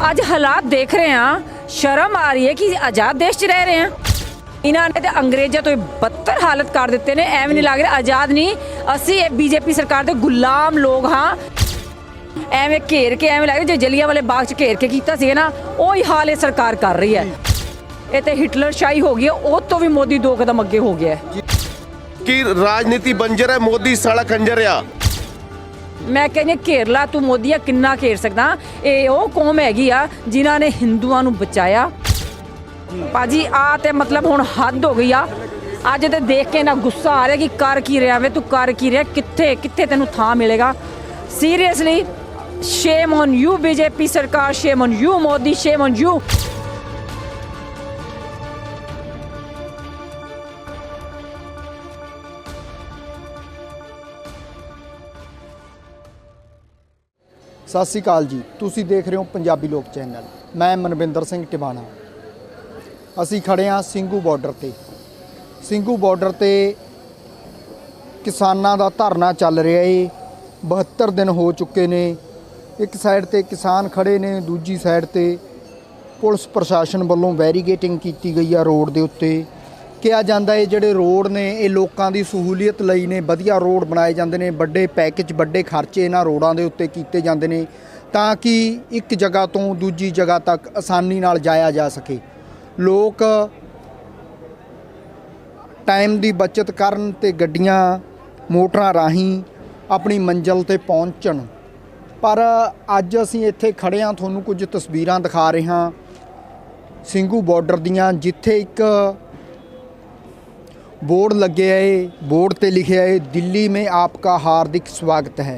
ਅੱਜ ਹਾਲਾਤ ਦੇਖ ਰਹੇ ਹਾਂ, ਸ਼ਰਮ ਆ ਰਹੀ ਹੈ ਕਿ ਆਜ਼ਾਦ ਦੇਸ਼ 'ਚ ਰਹਿ ਰਹੇ ਹਾਂ। ਇਹਨਾਂ ਨੇ ਤੇ ਅੰਗਰੇਜ਼ਾਂ ਤੋਂ ਬੱਤਰ ਹਾਲਤ ਕਰ ਦਿੱਤੇ ਨੇ। ਐਵੇਂ ਨਹੀਂ ਲੱਗ ਰਿਹਾ ਆਜ਼ਾਦ ਨਹੀਂ, ਅਸੀਂ ਬੀਜੇਪੀ ਸਰਕਾਰ ਦੇ ਗੁਲਾਮ ਲੋਕ ਹਾਂ। ਐਵੇਂ ਘੇਰ ਕੇ ਐਵੇਂ ਲੱਗ ਰਿਹਾ ਜੇ ਜਲਿਆਂਵਾਲੇ ਬਾਗ 'ਚ ਘੇਰ ਕੇ ਕੀਤਾ ਸੀ ਨਾ, ਉਹੀ ਹਾਲ ਇਹ ਸਰਕਾਰ ਕਰ ਰਹੀ ਹੈ। ਇਹ ਤੇ ਹਿਟਲਰ ਸ਼ਾਹੀ ਹੋ ਗਈ ਹੈ, ਉਹ ਤੋਂ ਵੀ ਮੋਦੀ 2 ਕਦਮ ਅੱਗੇ ਹੋ ਗਿਆ ਹੈ कि राजनीति बंजर है, मोदी सड़क खंजर आ। ਮੈਂ ਕਹਿੰਦੀ ਘੇਰ ਲਾ ਤੂੰ ਮੋਦੀਆ, ਕਿੰਨਾ ਘੇਰ ਸਕਦਾ। ਇਹ ਉਹ ਕੌਮ ਹੈਗੀ ਆ ਜਿਨ੍ਹਾਂ ਨੇ ਹਿੰਦੂਆਂ ਨੂੰ ਬਚਾਇਆ। ਭਾਜੀ ਆ ਤੇ ਮਤਲਬ ਹੁਣ ਹੱਦ ਹੋ ਗਈ ਆ। ਅੱਜ ਤੇ ਦੇਖ ਕੇ ਨਾ ਗੁੱਸਾ ਆ ਰਿਹਾ ਕਿ ਕਰ ਕੀ ਰਿਹਾ ਵੇ, ਤੂੰ ਕਰ ਕੀ ਰਿਹਾ, ਕਿੱਥੇ ਕਿੱਥੇ ਤੈਨੂੰ ਥਾਂ ਮਿਲੇਗਾ। Seriously shame on you BJP ਸਰਕਾਰ, shame on you Modi, shame on you. ਸਤਿ ਸ਼੍ਰੀ ਅਕਾਲ ਜੀ, ਤੁਸੀਂ ਦੇਖ ਰਹੇ ਹੋ ਪੰਜਾਬੀ ਲੋਕ ਚੈਨਲ। ਮੈਂ ਮਨਵਿੰਦਰ ਸਿੰਘ ਟਿਵਾਣਾ। ਅਸੀਂ ਖੜੇ ਹਾਂ ਸਿੰਘੂ ਬਾਰਡਰ ਤੇ। ਸਿੰਘੂ ਬਾਰਡਰ ਤੇ ਕਿਸਾਨਾਂ ਦਾ ਧਰਨਾ ਚੱਲ ਰਿਹਾ ਏ। 72 ਦਿਨ ਹੋ ਚੁੱਕੇ ਨੇ। ਇੱਕ ਸਾਈਡ ਤੇ ਕਿਸਾਨ ਖੜੇ ਨੇ, ਦੂਜੀ ਸਾਈਡ ਤੇ ਪੁਲਿਸ ਪ੍ਰਸ਼ਾਸਨ ਵੱਲੋਂ ਬੈਰੀਗੇਟਿੰਗ ਕੀਤੀ ਗਈ ਆ ਰੋਡ ਦੇ ਉੱਤੇ। ਕਿਹਾ ਜਾਂਦਾ ਹੈ ਜਿਹੜੇ ਰੋਡ ਨੇ ਇਹ ਲੋਕਾਂ ਦੀ ਸਹੂਲੀਅਤ ਲਈ ਨੇ, ਵਧੀਆ ਰੋਡ ਬਣਾਏ ਜਾਂਦੇ ਨੇ, ਵੱਡੇ ਪੈਕੇਜ, ਵੱਡੇ ਖਰਚੇ ਇਹਨਾਂ ਰੋਡਾਂ ਦੇ ਉੱਤੇ ਕੀਤੇ ਜਾਂਦੇ ਨੇ ਤਾਂ ਕਿ ਇੱਕ ਜਗ੍ਹਾ ਤੋਂ ਦੂਜੀ ਜਗ੍ਹਾ ਤੱਕ ਆਸਾਨੀ ਨਾਲ ਜਾਇਆ ਜਾ ਸਕੇ। ਲੋਕ ਟਾਈਮ ਦੀ ਬਚਤ ਕਰਨ ਤੇ ਗੱਡੀਆਂ ਮੋਟਰਾਂ ਰਾਹੀਂ ਆਪਣੀ ਮੰਜ਼ਿਲ ਤੇ ਪਹੁੰਚਣ। ਪਰ ਅੱਜ ਅਸੀਂ ਇੱਥੇ ਖੜੇ ਹਾਂ, ਤੁਹਾਨੂੰ ਕੁਝ ਤਸਵੀਰਾਂ ਦਿਖਾ ਰਹੇ ਹਾਂ ਸਿੰਘੂ ਬਾਰਡਰ ਦੀਆਂ, ਜਿੱਥੇ ਇੱਕ बोर्ड लगे है। बोर्ड ते लिखे है दिल्ली में आपका हार्दिक स्वागत है।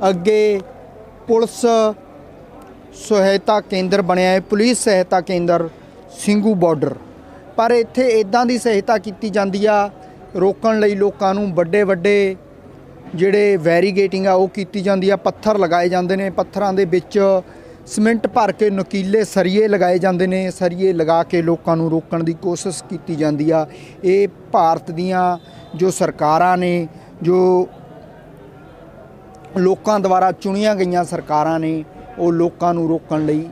अगे पुलिस सहायता केंद्र बनया है, पुलिस सहायता केंद्र ਸਿੰਘੂ बार्डर। पर इत्थे इदां दी सहायता की जाती आ, रोकण लई लोकां नूं वड्डे वड्डे जिहड़े बैरीगेटिंग आ वो की जाती आ, पत्थर लगाए जाते हैं, पत्थरां दे विच सीमेंट भर के नकीले सरीए लगाए जाते हैं। सरीए लगा के लोगों को रोकण की कोशिश की जाती है। ये भारत दियां जो सरकारां ने, जो लोगों द्वारा चुनिया गई सरकारां ने, वो लोगों को रोकण लई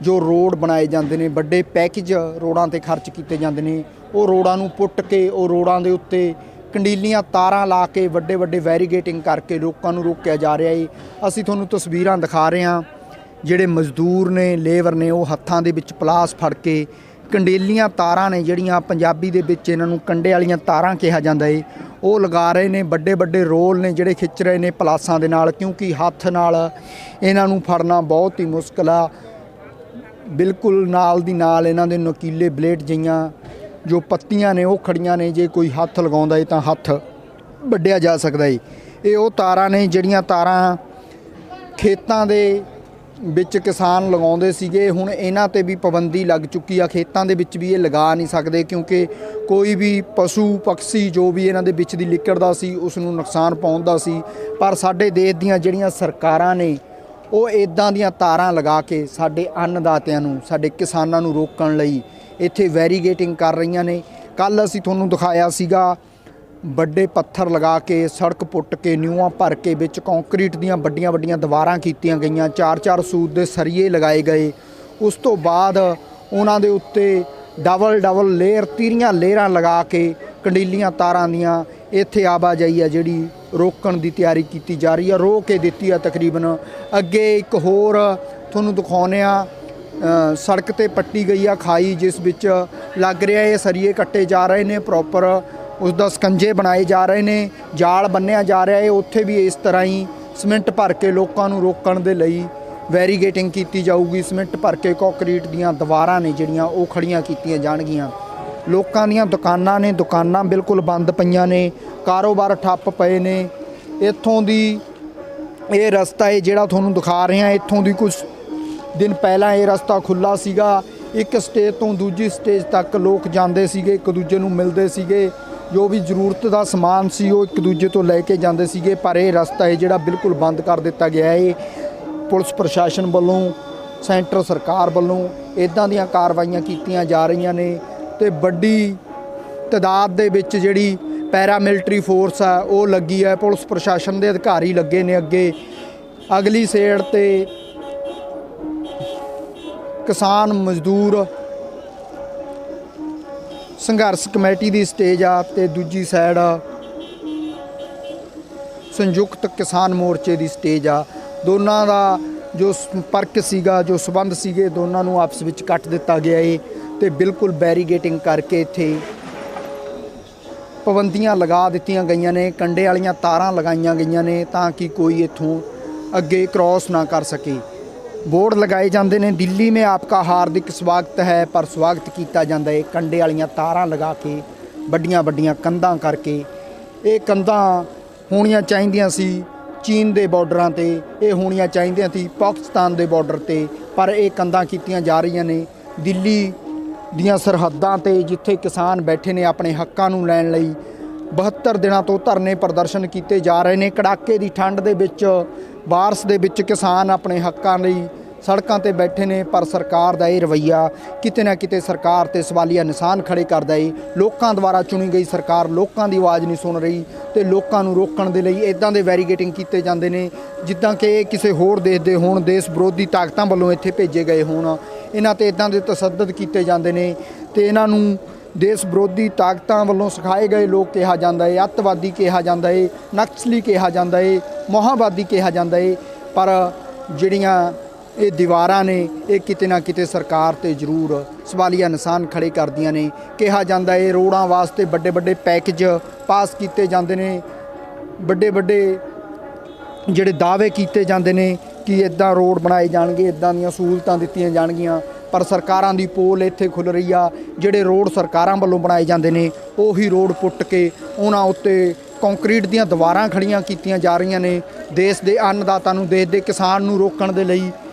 जो रोड बनाए जाते हैं, बड़े पैकेज रोडां ते खर्च किए जाते हैं, वो रोडां नूं पुट के वो रोडां दे उत्ते कंडीलियां तारां ला के वड्डे वड्डे बैरीगेटिंग करके लोगों को रोकिया जा रहा है। असीं तुहानूं तस्वीरां दिखा रहे हैं। ਜਿਹੜੇ ਮਜ਼ਦੂਰ ਨੇ, ਲੇਬਰ ਨੇ, ਉਹ ਹੱਥਾਂ ਦੇ ਵਿੱਚ ਪਲਾਸ ਫੜ ਕੇ ਕੰਡੇਲੀਆਂ ਤਾਰਾਂ ਨੇ, ਜਿਹੜੀਆਂ ਪੰਜਾਬੀ ਦੇ ਵਿੱਚ ਇਹਨਾਂ ਨੂੰ ਕੰਡੇ ਵਾਲੀਆਂ ਤਾਰਾਂ ਕਿਹਾ ਜਾਂਦਾ ਏ, ਉਹ ਲਗਾ ਰਹੇ ਨੇ। ਵੱਡੇ ਵੱਡੇ ਰੋਲ ਨੇ ਜਿਹੜੇ ਖਿੱਚ ਰਹੇ ਨੇ ਪਲਾਸਾਂ ਦੇ ਨਾਲ, ਕਿਉਂਕਿ ਹੱਥ ਨਾਲ ਇਹਨਾਂ ਨੂੰ ਫੜਨਾ ਬਹੁਤ ਹੀ ਮੁਸ਼ਕਲ ਆ। ਬਿਲਕੁਲ ਨਾਲ ਦੀ ਨਾਲ ਇਹਨਾਂ ਦੇ ਨਕੀਲੇ ਬਲੇਡ ਜਿਹੀਆਂ ਜੋ ਪੱਤੀਆਂ ਨੇ ਉਹ ਖੜੀਆਂ ਨੇ। ਜੇ ਕੋਈ ਹੱਥ ਲਗਾਉਂਦਾ ਏ ਤਾਂ ਹੱਥ ਵੱਢਿਆ ਜਾ ਸਕਦਾ ਏ। ਇਹ ਉਹ ਤਾਰਾਂ ਨੇ ਜਿਹੜੀਆਂ ਤਾਰਾਂ ਖੇਤਾਂ ਦੇ ਵਿੱਚ ਕਿਸਾਨ ਲਗਾਉਂਦੇ ਸੀਗੇ। ਹੁਣ ਇਹਨਾਂ ਤੇ ਵੀ ਪਾਬੰਦੀ ਲੱਗ ਚੁੱਕੀ ਆ। ਖੇਤਾਂ ਦੇ ਵਿੱਚ ਵੀ ਇਹ ਲਗਾ ਨਹੀਂ ਸਕਦੇ, ਕਿਉਂਕਿ ਕੋਈ ਵੀ ਪਸ਼ੂ ਪਕਸ਼ੀ ਜੋ ਵੀ ਇਹਨਾਂ ਦੇ ਵਿੱਚ ਦੀ ਲਿਕੜਦਾ ਸੀ ਉਸ ਨੂੰ ਨੁਕਸਾਨ ਪਹੁੰਚਦਾ ਸੀ। ਪਰ ਸਾਡੇ ਦੇਸ਼ ਦੀਆਂ ਜਿਹੜੀਆਂ ਸਰਕਾਰਾਂ ਨੇ ਉਹ ਇੱਦਾਂ ਦੀਆਂ ਤਾਰਾਂ ਲਗਾ ਕੇ ਸਾਡੇ ਅੰਨਦਾਤਿਆਂ ਨੂੰ, ਸਾਡੇ ਕਿਸਾਨਾਂ ਨੂੰ ਰੋਕਣ ਲਈ ਇੱਥੇ ਵੈਰੀਗੇਟਿੰਗ ਕਰ ਰਹੀਆਂ ਨੇ। ਕੱਲ੍ਹ ਅਸੀਂ ਤੁਹਾਨੂੰ ਦਿਖਾਇਆ ਸੀਗਾ ਵੱਡੇ ਪੱਥਰ ਲਗਾ ਕੇ, ਸੜਕ ਪੁੱਟ ਕੇ, ਨਿਊਆਂ ਭਰ ਕੇ ਵਿੱਚ ਕੰਕਰੀਟ ਦੀਆਂ ਵੱਡੀਆਂ ਵੱਡੀਆਂ ਦੀਵਾਰਾਂ ਕੀਤੀਆਂ ਗਈਆਂ, 4-4 ਸੂਤ ਦੇ ਸਰੀਏ ਲਗਾਏ ਗਏ। ਉਸ ਤੋਂ ਬਾਅਦ ਉਹਨਾਂ ਦੇ ਉੱਤੇ ਡਬਲ ਲੇਅਰ, ਤੀਰੀਆਂ ਲੇਅਰਾਂ ਲਗਾ ਕੇ ਕੰਡੀਲੀਆਂ ਤਾਰਾਂ ਦੀਆਂ ਇੱਥੇ ਆਵਾਜਾਈ ਆ ਜਿਹੜੀ ਰੋਕਣ ਦੀ ਤਿਆਰੀ ਕੀਤੀ ਜਾ ਰਹੀ ਆ। ਰੋਕ ਕੇ ਦਿੱਤੀ ਆ ਤਕਰੀਬਨ। ਅੱਗੇ ਇੱਕ ਹੋਰ ਤੁਹਾਨੂੰ ਦਿਖਾਉਂਦੇ ਆ, ਸੜਕ ਤੇ ਪੱਟੀ ਗਈ ਆ ਖਾਈ, ਜਿਸ ਵਿੱਚ ਲੱਗ ਰਿਹਾ ਇਹ ਸਰੀਏ ਕੱਟੇ ਜਾ ਰਹੇ ਨੇ, ਪ੍ਰੋਪਰ उसका ਸਕੰਜੇ बनाए जा रहे हैं, जाल बन्निया जा रहा है। उत्थे भी इस तरह ही सीमेंट भर के लोगों को रोकण दे लई बैरीगेटिंग की जाऊगी। सीमेंट भर के कंक्रीट दीयां दीवारां ने जिहड़ियां वो खड़ियां कीतियां जाणगीआं। लोकां दीयां दुकानां ने, दुकानां बिल्कुल बंद पईयां ने, कारोबार ठप्प पए ने। इत्थों दी ये रस्ता है जिहड़ा तुहानूं दिखा रहे हैं, इत्थों दी कुछ दिन पहलां ये रस्ता खुला सीगा। एक स्टेज तो दूजी स्टेज तक लोग जांदे सीगे, एक दूजे नूं मिलदे सीगे, जो भी जरूरत का समान सी वो एक दूजे तो लैके जाते सीगे। पर यह रस्ता है जिहड़ा बिल्कुल बंद कर दिता गया है। पुलिस प्रशासन वालों, सेंटर सरकार वालों इदां दीयां कार्रवाइयां कीतियां जा रही ने ते वड्डी तादाद दे विच जिहड़ी पैरामिलिटरी फोर्स है वो लगी है। पुलिस प्रशासन के अधिकारी लगे ने। अगे अगली साइड ते ਕਿਸਾਨ ਮਜ਼ਦੂਰ ਸੰਘਰਸ਼ ਕਮੇਟੀ ਦੀ ਸਟੇਜ ਆ ਤੇ ਦੂਜੀ ਸਾਈਡ ਸੰਯੁਕਤ ਕਿਸਾਨ ਮੋਰਚੇ ਦੀ ਸਟੇਜ ਆ। ਦੋਨਾਂ ਦਾ ਜੋ ਸੰਪਰਕ ਸੀਗਾ, ਜੋ ਸਬੰਧ ਸੀਗੇ, ਦੋਨਾਂ ਨੂੰ ਆਪਸ ਵਿੱਚ ਕੱਟ ਦਿੱਤਾ ਗਿਆ ਏ ਤੇ ਬਿਲਕੁਲ ਬੈਰੀਗੇਟਿੰਗ ਕਰਕੇ ਇੱਥੇ ਪਾਬੰਦੀਆਂ ਲਗਾ ਦਿੱਤੀਆਂ ਗਈਆਂ ਨੇ, ਕੰਡੇ ਵਾਲੀਆਂ ਤਾਰਾਂ ਲਗਾਈਆਂ ਗਈਆਂ ਨੇ ਤਾਂ ਕਿ ਕੋਈ ਇੱਥੋਂ ਅੱਗੇ ਕ੍ਰਾਸ ਨਾ ਕਰ ਸਕੇ। बोर्ड लगाए जाते हैं, दिल्ली में आपका हार्दिक स्वागत है, पर स्वागत किया जाता है कंडे वालियां तारां लगा के, वड्डियां वड्डियां कंधां करके। ये कंधां होणियां चाहीदियां सी चीन के बॉर्डरां ते, ये होणियां चाहीदियां सी पाकिस्तान के बॉर्डर ते, पर ये कंधां कीतियां जा रही ने दिल्ली दीयां सरहदां ते, जिथे किसान बैठे ने अपने हक्कां नूं लैण लई 72 दिनों तो धरने प्रदर्शन किए जा रहे हैं। कड़ाके की ठंड के विच, बारिश के विच किसान अपने हक्कां लई सड़कों ते बैठे ने, पर सरकार का यह रवैया किते ना किते सरकार ते सवालिया निशान खड़े करदा है। लोकां द्वारा चुनी गई सरकार लोकां दी आवाज़ नहीं सुन रही ते लोकां नूं रोकण दे लई इदां दे बैरीगेटिंग कीते जांदे ने जिद्दां कि किसी होर देश दे होण, देश विरोधी ताकतां वल्लों इत्थे भेजे गए होण। इन्हां ते इदां दे तसद्दुद कीते जांदे ने ते इन्हां नूं देश विरोधी ताकतां वल्लों सिखाए गए लोग कहा जाता है, अतवादी कहा जाता है, नक्सली कहा जाता है, मोहावादी कहा जाता है। पर जिहड़ियां ये दीवारां ने ये किते ना किते सरकार ते जरूर सवालिया निशान खड़े करदियां ने। कहा जाता है रोडां वास्ते बड़े बड़े पैकेज पास किए जाते हैं, बड़े बड़े जिहड़े दावे किए जाते हैं कि इदां रोड बनाए जाणगे, इदां दीयां सहूलतां दित्तियां जाणगीਆਂ, पर सरकारां दी पोल इत्थे खुल रही आ। जिहड़े रोड सरकारां वल्लों बनाए जाते हैं उही रोड पुट के उन्हां उत्ते कंक्रीट दीयां दीवारां खड़ियां कीतियां जा रही ने देश दे अन्नदाता नूं, देश दे किसान नूं रोकण दे लई।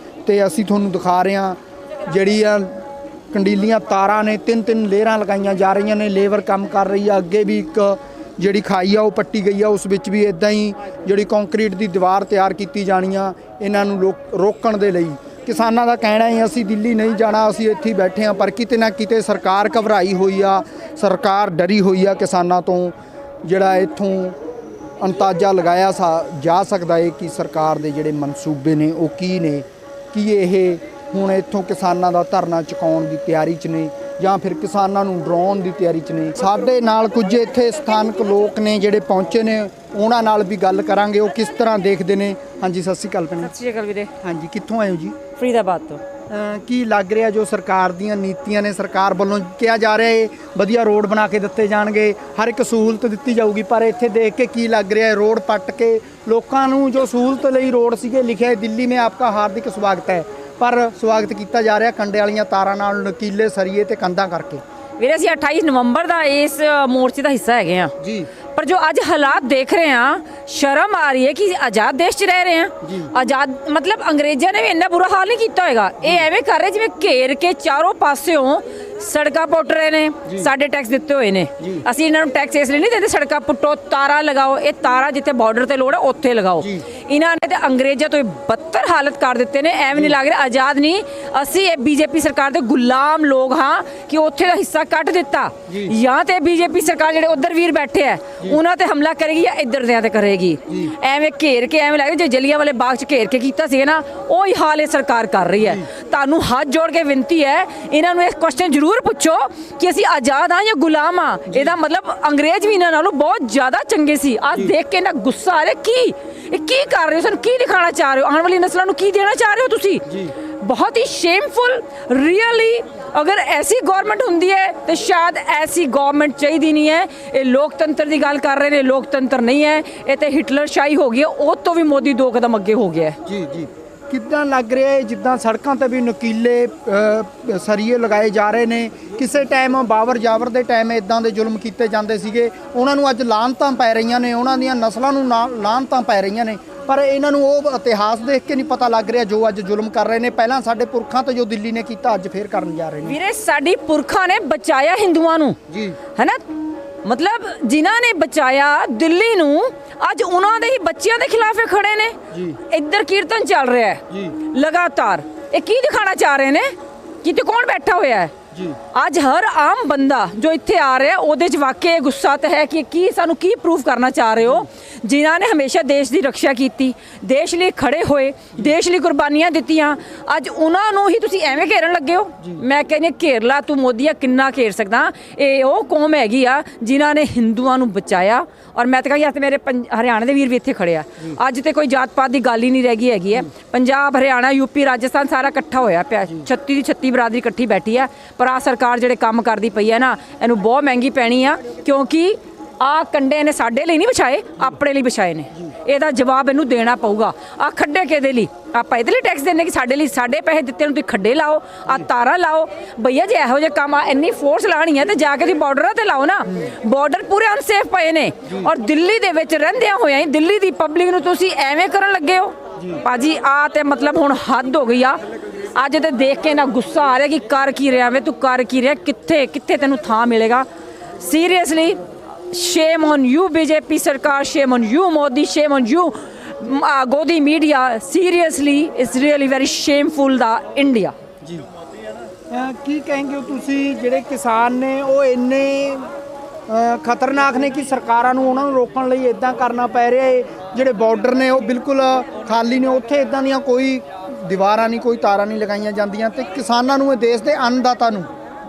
ते असीं तुहानूं दिखा रहे हां जिहड़ियां कंडीलियां तारां ने 3-3 लेयरां लगाईयां जा रही ने, लेबर काम कर रही है। अगे भी एक जिहड़ी खाई आ वो पट्टी गई आ, उस विच भी इदां ही जिहड़ी कंक्रीट दी दीवार तैयार कीती जानी आ इन्हां नूं रोकण दे लई। किसानां दा कहना है असीं दिल्ली नहीं जाना, असीं इत्थे बैठे हाँ, पर किते ना किते सरकार घबराई हुई आ, सरकार डरी हुई आ किसानां तो। जिहड़ा इत्थों अंदाजा लगाया जा सकदा है कि सरकार दे जिहड़े मनसूबे ने वो की ने, कि ये हुण इत्थों किसानां दा धरना चुकाउण दी तैयारी च ने ਜਾਂ फिर किसानां नूं डराउण दी तैयारी च ने। साडे नाल कुछ इत्थे स्थानक लोक ने जिहड़े पहुंचे ने, उहनां नाल भी गल करांगे वो किस तरह देखदे ने। हाँ जी, सत श्री अकाल भैण। सत श्री अकाल वीरे। हाँ जी, कित्थों आए हो जी? फरीदाबाद तो। की लग रहा जो सरकार दीयां नीतियां ने, सरकार वालों कहा जा रहा है वधिया रोड बना के दिते जाणगे, हर एक सहूलत दित्ती जाऊगी, पर इत्थे देख के की लग रहा है रोड पट के लोकां नूं जो सहूलत लई रोड सीगे लिखिआ दिल्ली में आपका हार्दिक स्वागत है, पर स्वागत किया जा रहा कंडे वालियां तारां नाल नकीले सरीए ते कंधां करके। ਵੀਰੇ ਅਸੀਂ 28 ਨਵੰਬਰ ਦਾ ਇਸ ਮੋਰਚੇ ਦਾ ਹਿੱਸਾ ਹੈਗੇ ਆ जी। पर जो आज हालात देख रहे हैं शर्म आ रही है कि आजाद देश च रह रहे हैं। आजाद मतलब अंग्रेजों ने भी इन्ना बुरा हाल नहीं किया होगा, ये एवें कर रहे जिवें घेर के चारों पासों सड़कां पुट रहे ने, साडे टैक्स दिते हुए ने, असीं इन्हां नूं टैक्स इसलिए नहीं देंदे सड़कां पुट्टो, तारा लगाओ, ये तारा जिथे बॉर्डर ते लोड़ है उत्थे लगाओ। इन्हां ने ते अंग्रेजों तो बदतर हालत कर दिते ने। एवें नहीं लग रहा आजाद नहीं, असीं बीजेपी सरकार दे गुलाम लोग हाँ कि उत्थे दा हिस्सा कट दिता, या ते बीजेपी सरकार जिहड़े उधर वीर बैठे है उन्हां ते हमला करेगी या इधर दियां ते करेगी। एवें घेर के एवें लग रहा जो जलियांवाले बाग च घेर के कीता सी ना उही हाल ये सरकार कर रही है। तुहानूं हाथ जोड़ के विनती है इन्हां नूं इह क्वेश्चन जरूर पुछो कि असीं आज़ाद हाँ या गुलाम हाँ। इहदा मतलब अंग्रेज भी इन्हां नालों बहुत ज़्यादा चंगे सी। आज देख के ना गुस्सा आ रहा की कर रहे हो, सानूं की दिखाना चाह रहे हो, आने वाली नस्लों नूं की देना चाह रहे हो तुसीं। बहुत ही शेमफुल रियली। अगर ऐसी गवर्नमेंट होंदी है तो शायद ऐसी गवर्नमेंट चाहिए नहीं है। ये लोकतंत्र की गल कर रहे हैं, लोकतंत्र नहीं है, ये तो हिटलरशाही हो गई है, उस तो भी मोदी 2 कदम अगे हो गया है। जी जी, कितना लग रहा है जिद्दां सड़कों ते भी नुकीले सरीए लगाए जा रहे ने। किसी टाइम बाबर जावर के टाइम इदां दे जुल्म किए जाते सीगे, उन्हां नूं अज लानतां पै रही ने, उन्हां दीयां नस्लां नूं लानतां पै रही ने, पर इन्हां नूं वो इतिहास देख के नहीं पता लग रहा जो अज जुल्म कर रहे हैं। पहलां साडे पुरखां तो जो दिल्ली ने किया अज फिर करन जा रहे हैं। वीरे साडी पुरखां ने बचाया हिंदुआं नूं जी, है ना, मतलब जिन्हां ने बचाया दिल्ली नूं अज उन्हां दे ही बच्चियां दे खिलाफ खड़े ने। इधर कीर्तन चल रहा है लगातार, ये की दिखाना चाह रहे ने कि ते कौन बैठा होया है। ਅੱਜ ਹਰ ਆਮ ਬੰਦਾ ਜੋ ਇੱਥੇ ਆ ਰਿਹਾ ਉਹਦੇ 'ਚ ਵਾਕਈ ਗੁੱਸਾ ਤਾਂ ਹੈ ਕਿ ਕੀ ਸਾਨੂੰ ਕੀ ਪ੍ਰੂਫ ਕਰਨਾ ਚਾਹ ਰਹੇ ਹੋ। ਜਿਨ੍ਹਾਂ ਨੇ ਹਮੇਸ਼ਾ ਦੇਸ਼ ਦੀ ਰੱਖਿਆ ਕੀਤੀ, ਦੇਸ਼ ਲਈ ਖੜੇ ਹੋਏ, ਦੇਸ਼ ਲਈ ਕੁਰਬਾਨੀਆਂ ਦਿੱਤੀਆਂ, ਅੱਜ ਉਹਨਾਂ ਨੂੰ ਹੀ ਤੁਸੀਂ ਐਵੇਂ ਘੇਰਨ ਲੱਗੇ ਹੋ। ਮੈਂ ਕਹਿੰਦੀ ਘੇਰ ਲਾ ਤੂੰ ਮੋਦੀਆ, ਕਿੰਨਾ ਘੇਰ ਸਕਦਾ। ਇਹ ਉਹ ਕੌਮ ਹੈਗੀ ਆ ਜਿਨ੍ਹਾਂ ਨੇ ਹਿੰਦੂਆਂ ਨੂੰ ਬਚਾਇਆ। ਔਰ ਮੈਂ ਤਾਂ ਕਹਾਂ ਮੇਰੇ ਹਰਿਆਣਾ ਦੇ ਵੀਰ ਵੀ ਇੱਥੇ ਖੜੇ ਆ। ਅੱਜ ਤੇ ਕੋਈ ਜਾਤ ਪਾਤ ਦੀ ਗੱਲ ਹੀ ਨਹੀਂ ਰਹਿ ਗਈ ਹੈਗੀ ਹੈ। ਪੰਜਾਬ, ਹਰਿਆਣਾ, ਯੂਪੀ, ਰਾਜਸਥਾਨ ਸਾਰਾ ਇਕੱਠਾ ਹੋਇਆ ਪਿਆ। 36 ਦੀ 36 ਬਰਾਦਰੀ ਇਕੱਠੀ ਬੈਠੀ ਆ। ਪਰ ਆ ਸਰਕਾਰ ਜਿਹੜੇ ਕੰਮ ਕਰਦੀ ਪਈ ਹੈ ਨਾ, ਇਹਨੂੰ ਬਹੁਤ ਮਹਿੰਗੀ ਪੈਣੀ ਆ, ਕਿਉਂਕਿ ਆ ਕੰਡੇ ਨੇ ਸਾਡੇ ਲਈ ਨਹੀਂ ਵਿਛਾਏ, ਆਪਣੇ ਲਈ ਵਿਛਾਏ ਨੇ। ਇਹਦਾ ਜਵਾਬ ਇਹਨੂੰ ਦੇਣਾ ਪਊਗਾ। ਆ ਖੱਡੇ ਕਿਹਦੇ ਲਈ? ਆਪਾਂ ਇਹਦੇ ਲਈ ਟੈਕਸ ਦਿੰਦੇ ਕਿ ਸਾਡੇ ਲਈ, ਸਾਡੇ ਪੈਸੇ ਦਿੱਤੇ ਨੂੰ ਤੁਸੀਂ ਖੱਡੇ ਲਾਓ, ਆ ਤਾਰਾਂ ਲਾਓ। ਭਈਆ ਜੇ ਇਹੋ ਜਿਹੇ ਕੰਮ ਆ ਇੰਨੀ ਫੋਰਸ ਲਾਣੀ ਹੈ ਤੇ ਜਾ ਕੇ ਤੁਸੀਂ ਬਾਰਡਰਾਂ ਤੇ ਲਾਓ ਨਾ। ਬਾਰਡਰ ਪੂਰੇ ਅਨਸੇਫ ਪਏ ਨੇ। ਔਰ ਦਿੱਲੀ ਦੇ ਵਿੱਚ ਰਹਿੰਦਿਆਂ ਹੋਇਆਂ ਹੀ ਦਿੱਲੀ ਦੀ ਪਬਲਿਕ ਨੂੰ ਤੁਸੀਂ ਐਵੇਂ ਕਰਨ ਲੱਗੇ ਹੋ। ਭਾਜੀ ਆ ਤੇ ਮਤਲਬ ਹੁਣ ਹੱਦ ਹੋ ਗਈ ਆ। ਅੱਜ ਤੇ ਦੇਖ ਕੇ ਨਾ ਗੁੱਸਾ ਆ ਰਿਹਾ ਕਿ ਕਰ ਕੀ ਰਿਹਾ ਵੇ ਤੂੰ, ਕਰ ਕੀ ਰਿਹਾ, ਕਿੱਥੇ ਕਿੱਥੇ ਤੈਨੂੰ ਥਾਂ ਮਿਲੇਗਾ। Seriously shame on you BJP ਸਰਕਾਰ, shame on you Modi, shame on you Godi media. Seriously it's really very shameful the India. ਜੀ ਕੀ ਕहेंगे ਹੋ ਤੁਸੀਂ? ਜਿਹੜੇ ਕਿਸਾਨ ਨੇ ਉਹ ਇੰਨੇ ਖਤਰਨਾਕ ਨੇ ਕਿ ਸਰਕਾਰਾਂ ਨੂੰ ਉਹਨਾਂ ਨੂੰ ਰੋਕਣ ਲਈ ਇਦਾਂ ਕਰਨਾ ਪੈ ਰਿਹਾ ਹੈ। ਜਿਹੜੇ ਬਾਰਡਰ ਨੇ ਉਹ ਬਿਲਕੁਲ ਖਾਲੀ ਨੇ, ਉੱਥੇ ਇਦਾਂ ਦੀਆਂ ਕੋਈ ਦੀਵਾਰਾਂ ਨਹੀਂ, ਕੋਈ ਤਾਰਾਂ ਨਹੀਂ ਲਗਾਈਆਂ ਜਾਂਦੀਆਂ ਤੇ ਕਿਸਾਨਾਂ ਨੂੰ, ਇਹ ਦੇਸ਼ ਦੇ ਅੰਨਦਾਤਾ ਨੂੰ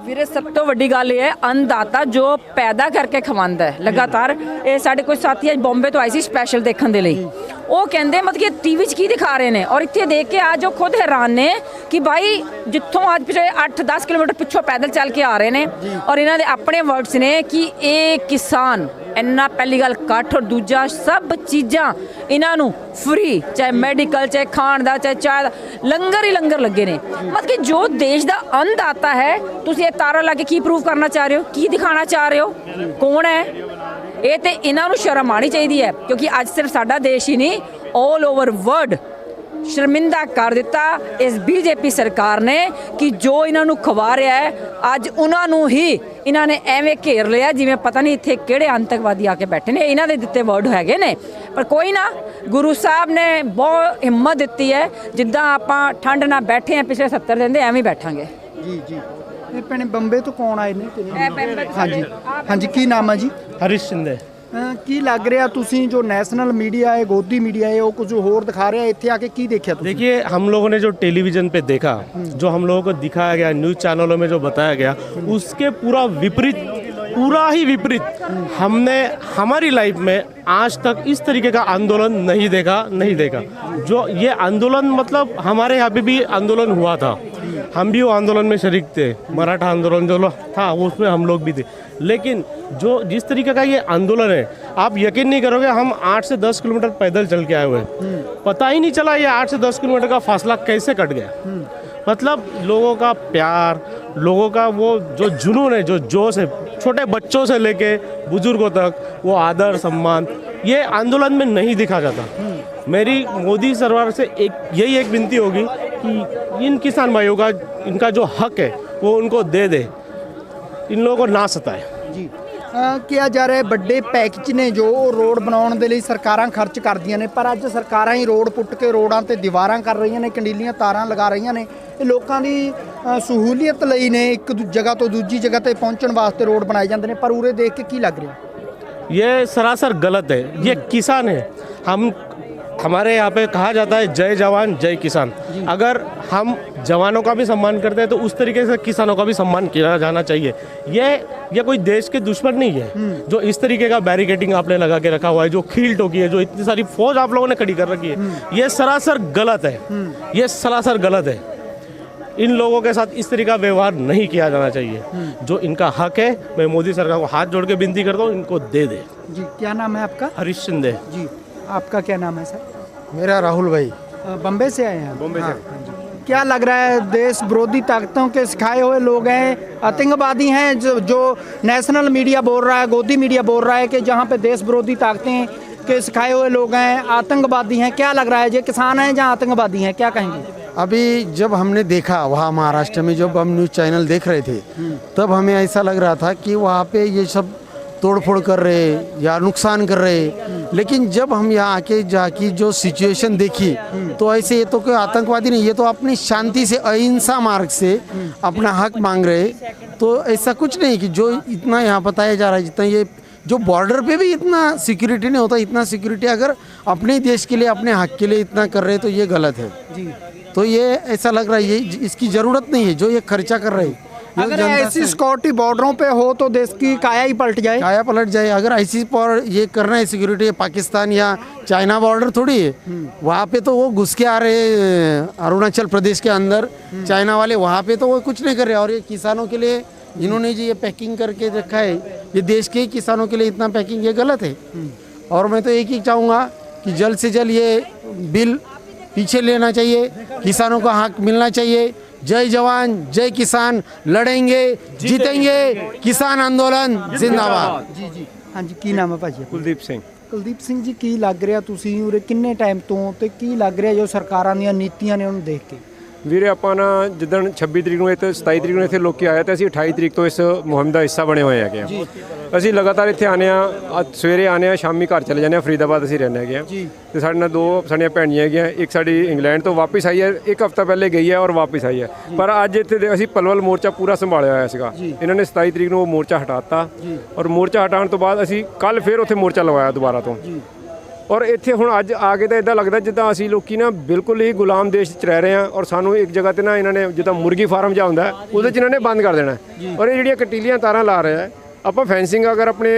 ਵੀਰੇ ਸਭ ਤੋਂ ਵੱਡੀ ਗੱਲ ਇਹ ਹੈ ਅੰਨਦਾਤਾ ਜੋ ਪੈਦਾ ਕਰਕੇ ਖਵਾਉਂਦਾ ਹੈ ਲਗਾਤਾਰ। ਇਹ ਸਾਡੇ ਕੋਈ ਸਾਥੀ ਅੱਜ ਬੰਬੇ ਤੋਂ ਆਏ ਸੀ ਸਪੈਸ਼ਲ ਦੇਖਣ ਦੇ ਲਈ। ਉਹ ਕਹਿੰਦੇ ਮਤਲਬ ਕਿ ਟੀਵੀ 'ਚ ਕੀ ਦਿਖਾ ਰਹੇ ਨੇ ਔਰ ਇੱਥੇ ਦੇਖ ਕੇ ਅੱਜ ਉਹ ਖੁਦ ਹੈਰਾਨ ਨੇ ਕਿ ਭਾਈ ਜਿੱਥੋਂ ਅੱਜ ਪਿਛਲੇ 8-10 ਕਿਲੋਮੀਟਰ ਪਿੱਛੋਂ ਪੈਦਲ ਚੱਲ ਕੇ ਆ ਰਹੇ ਨੇ। ਔਰ ਇਹਨਾਂ ਦੇ ਆਪਣੇ ਵਰਡਸ ਨੇ ਕਿ ਇਹ ਕਿਸਾਨ ਇੰਨਾ, ਪਹਿਲੀ ਗੱਲ ਕੱਠ, ਔਰ ਦੂਜਾ ਸਭ ਚੀਜ਼ਾਂ ਇਹਨਾਂ ਨੂੰ ਫ੍ਰੀ, ਚਾਹੇ ਮੈਡੀਕਲ, ਚਾਹੇ ਖਾਣ ਦਾ, ਚਾਹੇ ਚਾਹ ਦਾ, ਲੰਗਰ ਹੀ ਲੰਗਰ ਲੱਗੇ ਨੇ। ਮਤਲਬ ਕਿ ਜੋ ਦੇਸ਼ ਦਾ ਅੰਨਦਾਤਾ ਹੈ, ਤੁਸੀਂ ਇਹ ਤਾਰਾ ਲਾ ਕੇ ਕੀ ਪ੍ਰੂਵ ਕਰਨਾ ਚਾਹ ਰਹੇ ਹੋ, ਕੀ ਦਿਖਾਣਾ ਚਾਹ ਰਹੇ ਹੋ, ਕੌਣ ਹੈ ਇਹ? ਤੇ ਇਹਨਾਂ ਨੂੰ ਸ਼ਰਮ ਆਉਣੀ ਚਾਹੀਦੀ ਹੈ, ਕਿਉਂਕਿ ਅੱਜ ਸਿਰਫ ਸਾਡਾ ਦੇਸ਼ ਹੀ ਨਹੀਂ, ਆਲ ਓਵਰ ਵਰਲਡ ਸ਼ਰਮਿੰਦਾ ਕਰ ਦਿੱਤਾ ਇਸ ਬੀਜੇਪੀ ਸਰਕਾਰ ਨੇ ਕਿ ਜੋ ਇਹਨਾਂ ਨੂੰ ਖਵਾ ਰਿਹਾ ਹੈ, ਅੱਜ ਉਹਨਾਂ ਨੂੰ ਹੀ ਇਹਨਾਂ ਨੇ ਐਵੇਂ ਘੇਰ ਲਿਆ ਜਿਵੇਂ ਪਤਾ ਨਹੀਂ ਇੱਥੇ ਕਿਹੜੇ ਆਤੰਕਵਾਦੀ ਆ ਕੇ ਬੈਠੇ ਨੇ। ਇਹਨਾਂ ਦੇ ਦਿੱਤੇ ਵਰਡ ਹੈਗੇ ਨੇ, ਪਰ ਕੋਈ ਨਾ, ਗੁਰੂ ਸਾਹਿਬ ਨੇ ਬਹੁਤ ਹਿੰਮਤ ਦਿੱਤੀ ਹੈ। ਜਿੱਦਾਂ ਆਪਾਂ ਠੰਡ ਨਾਲ ਬੈਠੇ ਹਾਂ ਪਿਛਲੇ 70 ਦਿਨ ਦੇ, ਐਵੇਂ ਬੈਠਾਂਗੇ। ਜੀ ਜੀ। ਇਹ ਭੈਣੇ ਬੰਬੇ ਤੋਂ ਕੌਣ ਆਏ ਨੇ? ਹਾਂਜੀ ਹਾਂਜੀ, ਕੀ ਨਾਮ ਹੈ ਜੀ? हरीश शिंदे। ਕੀ ਲੱਗ ਰਿਹਾ ਤੁਸੀਂ ਜੋ ਨੈਸ਼ਨਲ ਮੀਡੀਆ ਹੈ, ਗੋਦੀ ਮੀਡੀਆ है, वो कुछ और दिखा रहा है, ਇੱਥੇ ਆ ਕੇ ਕੀ ਦੇਖਿਆ ਤੁਸੀਂ? देखिए हम लोगों ने जो टेलीविज़न पे देखा, जो हम लोगों को दिखाया गया, न्यूज़ चैनलों में जो बताया गया, उसके पूरा विपरीत, पूरा ही विपरीत हमने हमारी लाइफ में आज तक इस तरीके का आंदोलन नहीं देखा। जो ये आंदोलन मतलब हमारे यहाँ पे भी आंदोलन हुआ था, हम भी वो आंदोलन में शरीक थे। मराठा आंदोलन जो था उसमें हम लोग भी थे। लेकिन जो जिस तरीके का ये आंदोलन है, आप यकीन नहीं करोगे, हम 8 से 10 किलोमीटर पैदल चल के आए हुए, पता ही नहीं चला ये 8 से 10 किलोमीटर का फासला कैसे कट गया। मतलब लोगों का प्यार, लोगों का वो जो जुनून है, जो जोश है, छोटे बच्चों से लेके बुजुर्गों तक, वो आदर सम्मान, ये आंदोलन में नहीं दिखा जाता। मेरी मोदी सरकार से यही एक विनती होगी कि इन किसान भाइयों का, इनका जो हक है वो उनको दे दे, इन लोगों को ना सताए। ਜੀ ਕਿਹਾ ਜਾ ਰਿਹਾ ਵੱਡੇ ਪੈਕੇਜ ਨੇ ਜੋ ਰੋਡ ਬਣਾਉਣ ਦੇ ਲਈ ਸਰਕਾਰਾਂ ਖਰਚ ਕਰਦੀਆਂ ਨੇ, ਪਰ ਅੱਜ ਸਰਕਾਰਾਂ ਹੀ ਰੋਡ ਪੁੱਟ ਕੇ ਰੋਡਾਂ ਤੇ ਦੀਵਾਰਾਂ ਕਰ ਰਹੀਆਂ ਨੇ, ਕੰਡੀਲੀਆਂ ਤਾਰਾਂ ਲਗਾ ਰਹੀਆਂ ਨੇ। ਇਹ ਲੋਕਾਂ ਦੀ ਸਹੂਲੀਅਤ ਲਈ ਨੇ, ਇੱਕ ਜਗ੍ਹਾ ਤੋਂ ਦੂਜੀ ਜਗ੍ਹਾ ਤੇ ਪਹੁੰਚਣ ਵਾਸਤੇ ਰੋਡ ਬਣਾਏ ਜਾਂਦੇ ਨੇ, ਪਰ ਉਰੇ ਦੇਖ ਕੇ ਕੀ ਲੱਗ ਰਿਹਾ? ये सरासर गलत है। ये किसान है, हमारे यहाँ पे कहा जाता है जय जवान जय किसान। अगर हम जवानों का भी सम्मान करते हैं तो उस तरीके से किसानों का भी सम्मान किया जाना चाहिए। ये कोई देश के दुश्मन नहीं है। जो इस तरीके का बैरिकेडिंग आपने लगा के रखा हुआ है, जो खील ठोकी है, जो इतनी सारी फौज आप लोगों ने खड़ी कर रखी है, ये सरासर गलत है। ये सरासर गलत है। इन लोगों के साथ इस तरीका व्यवहार नहीं किया जाना चाहिए। जो इनका हक है, मैं मोदी सरकार को हाथ जोड़ के विनती करता हूँ, इनको दे दे। जी, क्या नाम है आपका? हरीश शिंदे। जी, आपका क्या नाम है सर? मेरा राहुल भाई। बम्बे से आए हैं? बॉम्बे से। क्या लग रहा है, देश विरोधी ताकतों के सिखाए हुए लोग हैं, आतंकवादी हैं? जो नेशनल मीडिया बोल रहा है, गोदी मीडिया बोल रहा है कि जहाँ पे देश विरोधी ताकतें के सिखाए हुए लोग हैं, आतंकवादी हैं। क्या लग रहा है, ये किसान हैं जहाँ आतंकवादी हैं, क्या कहेंगे? अभी जब हमने देखा वहाँ महाराष्ट्र में, जब हम न्यूज़ चैनल देख रहे थे, तब हमें ऐसा लग रहा था कि वहाँ पे ये सब तोड़फोड़ कर रहे या नुकसान कर रहे। लेकिन जब हम यहाँ आके जाके जो सिचुएशन देखी, तो ऐसे ये तो कोई आतंकवादी नहीं, ये तो अपनी शांति से, अहिंसा मार्ग से अपना हक मांग रहे तो ऐसा कुछ नहीं कि जो इतना यहाँ बताया जा रहा है, जितना ये जो बॉर्डर पे भी इतना सिक्योरिटी नहीं होता, इतना सिक्योरिटी अगर अपने देश के लिए, अपने हक के लिए इतना कर रहे हैं तो ये गलत है जी। तो ये ऐसा लग रहा है ये इसकी ज़रूरत नहीं है जो ये खर्चा कर रहे हैं। अगर ऐसी सिक्योरिटी बॉर्डरों पे हो तो देश की काया ही पलट जाए, काया पलट जाए। अगर ऐसी पर ये करना है सिक्योरिटी, पाकिस्तान या चाइना बॉर्डर थोड़ी है, वहाँ पे तो वो घुस के आ रहे अरुणाचल प्रदेश के अंदर चाइना वाले, वहाँ पे तो वो कुछ नहीं कर रहे। और ये किसानों के लिए जिन्होंने जी ये पैकिंग करके रखा है, ये देश के किसानों के लिए इतना पैकिंग, ये गलत है। और मैं तो एक ही चाहूँगा कि जल्द से जल्द ये बिल पीछे लेना चाहिए, किसानों का हक मिलना चाहिए। जय जवान जय किसान, लड़ेंगे जीतेंगे, किसान अंदोलन जिंदाबाद। जी जी हाँ जी, की नाम है भाजी? ਕੁਲਦੀਪ ਸਿੰਘ। ਕੁਲਦੀਪ ਸਿੰਘ ਜੀ, ਕੀ ਲੱਗ ਰਿਹਾ ਤੁਸੀਂ ਉਰੇ ਕਿੰਨੇ ਟਾਈਮ ਤੋਂ, ਤੇ ਕੀ ਲੱਗ ਰਿਹਾ ਜੋ ਸਰਕਾਰਾਂ ਦੀਆਂ ਨੀਤੀਆਂ ਨੇ ਉਹਨੂੰ ਦੇਖ ਕੇ? ਵੀਰੇ ਆਪਾਂ ਨਾ ਜਿੱਦਣ 26 ਤਰੀਕ ਨੂੰ ਇੱਥੇ 27 ਤਰੀਕ ਨੂੰ ਇੱਥੇ ਲੋਕੀ ਆਏ ਤੇ ਅਸੀਂ 28 ਤਰੀਕ ਤੋਂ ਇਸ ਮੁਹਿੰਮ ਦਾ ਹਿੱਸਾ ਬਣੇ ਹੋਏ ਹੈਗੇ ਆ। ਅਸੀਂ ਲਗਾਤਾਰ ਇੱਥੇ ਆਨੇ ਆ, ਸਵੇਰੇ ਆਨੇ ਆ, ਸ਼ਾਮੀ ਘਰ ਚਲੇ ਜਾਂਦੇ ਆ। ਫਰੀਦਾਬਾਦ ਅਸੀਂ ਰਹਿੰਦੇ ਹੈਗੇ ਆ ਤੇ ਸਾਡੇ ਨਾਲ 2 ਸਾਡੀਆਂ ਭੈਣੀਆਂ ਹੈਗੀਆਂ, ਇੱਕ ਸਾਡੀ ਇੰਗਲੈਂਡ ਤੋਂ ਵਾਪਸ ਆਈ ਹੈ, 1 ਹਫ਼ਤਾ ਪਹਿਲੇ ਗਈ ਹੈ ਔਰ ਵਾਪਸ ਆਈ ਹੈ। ਪਰ ਅੱਜ ਇੱਥੇ ਅਸੀਂ ਪਲਵਲ ਮੋਰਚਾ ਪੂਰਾ ਸੰਭਾਲਿਆ ਹੋਇਆ ਸੀਗਾ। ਇਹਨਾਂ ਨੇ 27 ਤਰੀਕ ਨੂੰ ਉਹ ਮੋਰਚਾ ਹਟਾਤਾ ਔਰ ਮੋਰਚਾ ਹਟਾਉਣ ਤੋਂ ਬਾਅਦ ਅਸੀਂ ਕੱਲ ਫਿਰ ਉੱਥੇ ਮੋਰਚਾ ਲਵਾਇਆ ਦੁਬਾਰਾ ਤੋਂ। ਔਰ ਇੱਥੇ ਹੁਣ ਅੱਜ ਆ ਕੇ ਤਾਂ ਇੱਦਾਂ ਲੱਗਦਾ ਜਿੱਦਾਂ ਅਸੀਂ ਲੋਕੀ ਨਾ ਬਿਲਕੁਲ ਹੀ ਗੁਲਾਮ ਦੇਸ਼ 'ਚ ਰਹਿ ਰਹੇ ਹਾਂ। ਔਰ ਸਾਨੂੰ ਇੱਕ ਜਗ੍ਹਾ ਤੇ ਨਾ ਇਹਨਾਂ ਨੇ ਜਿੱਦਾਂ ਮੁਰਗੀ ਫਾਰਮ ਜਿਹਾ ਹੁੰਦਾ ਉਹਦੇ 'ਚ ਇਹਨਾਂ ਨੇ ਬੰਦ ਕਰ ਦੇਣਾ। ਔਰ ਇਹ ਜਿਹੜੀਆਂ ਕਟੀਲੀਆਂ ਤਾਰਾਂ ਲਾ ਰਹੇ ਆ, ਆਪਾਂ ਫੈਂਸਿੰਗ ਅਗਰ ਆਪਣੇ